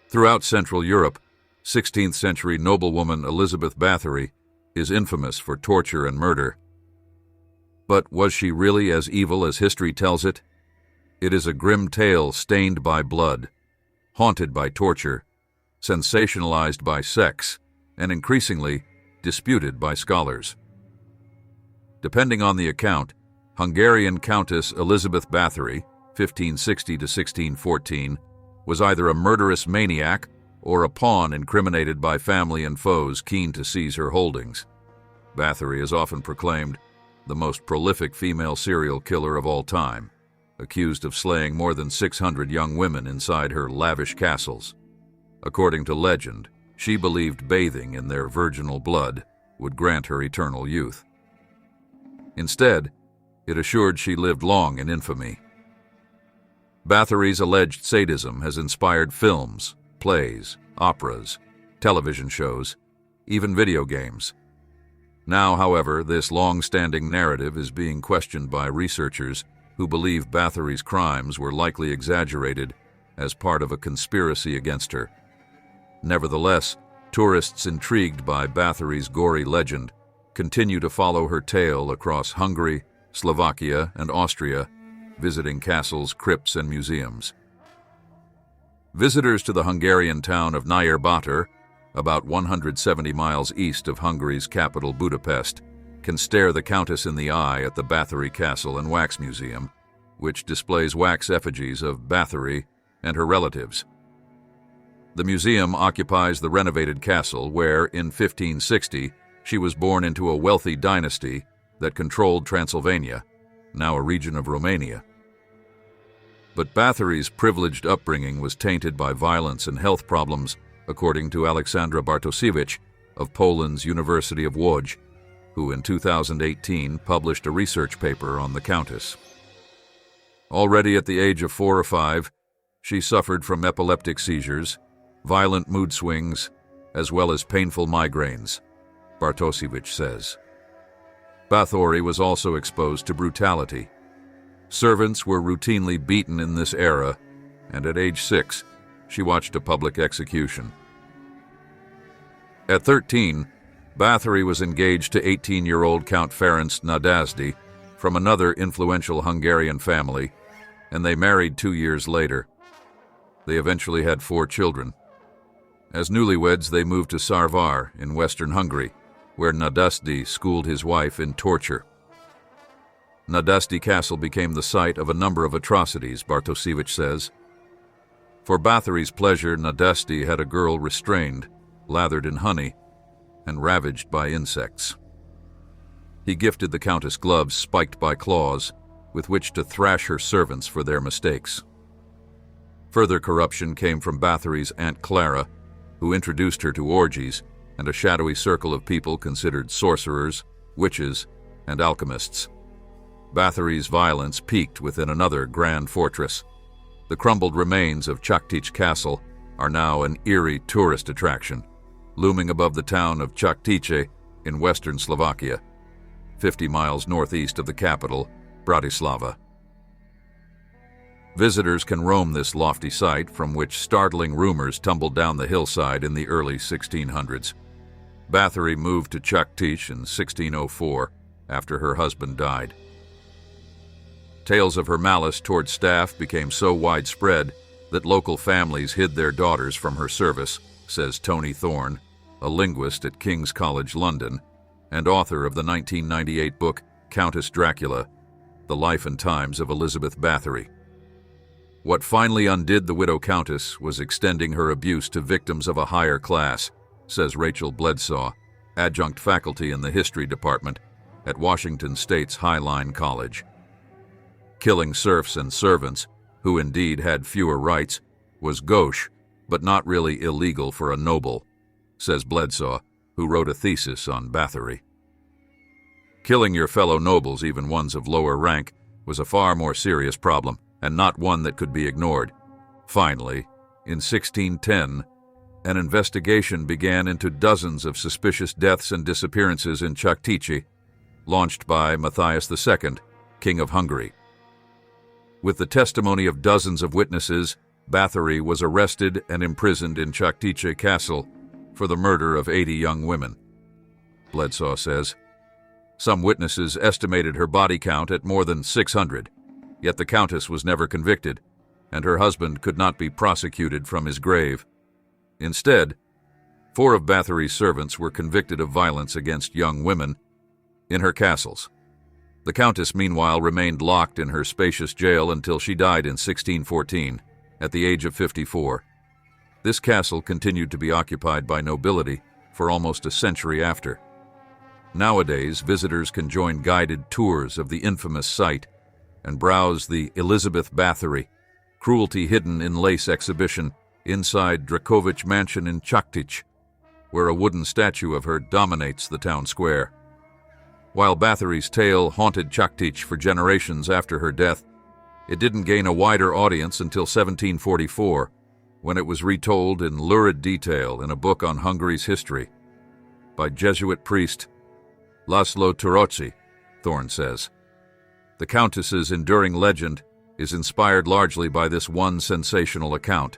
Throughout Central Europe, 16th century noblewoman Elizabeth Báthory is infamous for torture and murder. But was she really as evil as history tells it? It is a grim tale stained by blood, haunted by torture, sensationalized by sex, and increasingly disputed by scholars. Depending on the account, Hungarian Countess Elizabeth Báthory, 1560 to 1614, was either a murderous maniac or a pawn incriminated by family and foes keen to seize her holdings. Bathory is often proclaimed the most prolific female serial killer of all time, accused of slaying more than 600 young women inside her lavish castles. According to legend, she believed bathing in their virginal blood would grant her eternal youth. Instead, it assured she lived long in infamy. Bathory's alleged sadism has inspired films, plays, operas, television shows, even video games. Now, however, this long-standing narrative is being questioned by researchers who believe Bathory's crimes were likely exaggerated as part of a conspiracy against her. Nevertheless, tourists intrigued by Bathory's gory legend continue to follow her tale across Hungary, Slovakia, and Austria, visiting castles, crypts, and museums. Visitors to the Hungarian town of Nyírbátor, about 170 miles east of Hungary's capital Budapest, can stare the Countess in the eye at the Bathory Castle and Wax Museum, which displays wax effigies of Bathory and her relatives. The museum occupies the renovated castle where, in 1560, she was born into a wealthy dynasty that controlled Transylvania, now a region of Romania. But Bathory's privileged upbringing was tainted by violence and health problems, according to Aleksandra Bartosiewicz of Poland's University of Łódź, who in 2018 published a research paper on the Countess. Already at the age of 4 or 5, she suffered from epileptic seizures, violent mood swings, as well as painful migraines, Bartosiewicz says. Bathory was also exposed to brutality. Servants were routinely beaten in this era, and at age 6, she watched a public execution. At 13, Bathory was engaged to 18-year-old Count Ferenc Nadasdy from another influential Hungarian family, and they married 2 years later. They eventually had 4 children. As newlyweds, they moved to Sarvar in western Hungary, where Nadasdy schooled his wife in torture. Nadasdy Castle became the site of a number of atrocities, Bartosiewicz says. For Bathory's pleasure, Nadasdy had a girl restrained, lathered in honey, and ravaged by insects. He gifted the Countess gloves spiked by claws, with which to thrash her servants for their mistakes. Further corruption came from Bathory's Aunt Clara, who introduced her to orgies and a shadowy circle of people considered sorcerers, witches, and alchemists. Bathory's violence peaked within another grand fortress. The crumbled remains of Čachtich Castle are now an eerie tourist attraction, looming above the town of Čachtice in western Slovakia, 50 miles northeast of the capital, Bratislava. Visitors can roam this lofty site from which startling rumors tumbled down the hillside in the early 1600s. Bathory moved to Čachtich in 1604 after her husband died. Tales of her malice toward staff became so widespread that local families hid their daughters from her service, says Tony Thorne, a linguist at King's College London and author of the 1998 book Countess Dracula, The Life and Times of Elizabeth Báthory. What finally undid the widow countess was extending her abuse to victims of a higher class, says Rachel Bledsaw, adjunct faculty in the history department at Washington State's Highline College. Killing serfs and servants, who indeed had fewer rights, was gauche, but not really illegal for a noble, says Bledsaw, who wrote a thesis on Bathory. Killing your fellow nobles, even ones of lower rank, was a far more serious problem, and not one that could be ignored. Finally, in 1610, an investigation began into dozens of suspicious deaths and disappearances in Čachtice, launched by Matthias II, King of Hungary. With the testimony of dozens of witnesses, Bathory was arrested and imprisoned in Chaktice Castle for the murder of 80 young women. Bledsaw says, some witnesses estimated her body count at more than 600, yet the countess was never convicted, and her husband could not be prosecuted from his grave. Instead, 4 of Bathory's servants were convicted of violence against young women in her castles. The countess, meanwhile, remained locked in her spacious jail until she died in 1614, at the age of 54. This castle continued to be occupied by nobility for almost a century after. Nowadays, visitors can join guided tours of the infamous site and browse the Elizabeth Báthory, cruelty hidden in lace exhibition inside Drakovich Mansion in Chaktice, where a wooden statue of her dominates the town square. While Bathory's tale haunted Chaktice for generations after her death, it didn't gain a wider audience until 1744, when it was retold in lurid detail in a book on Hungary's history by Jesuit priest Laszlo Töröcsy, Thorne says. The countess's enduring legend is inspired largely by this one sensational account,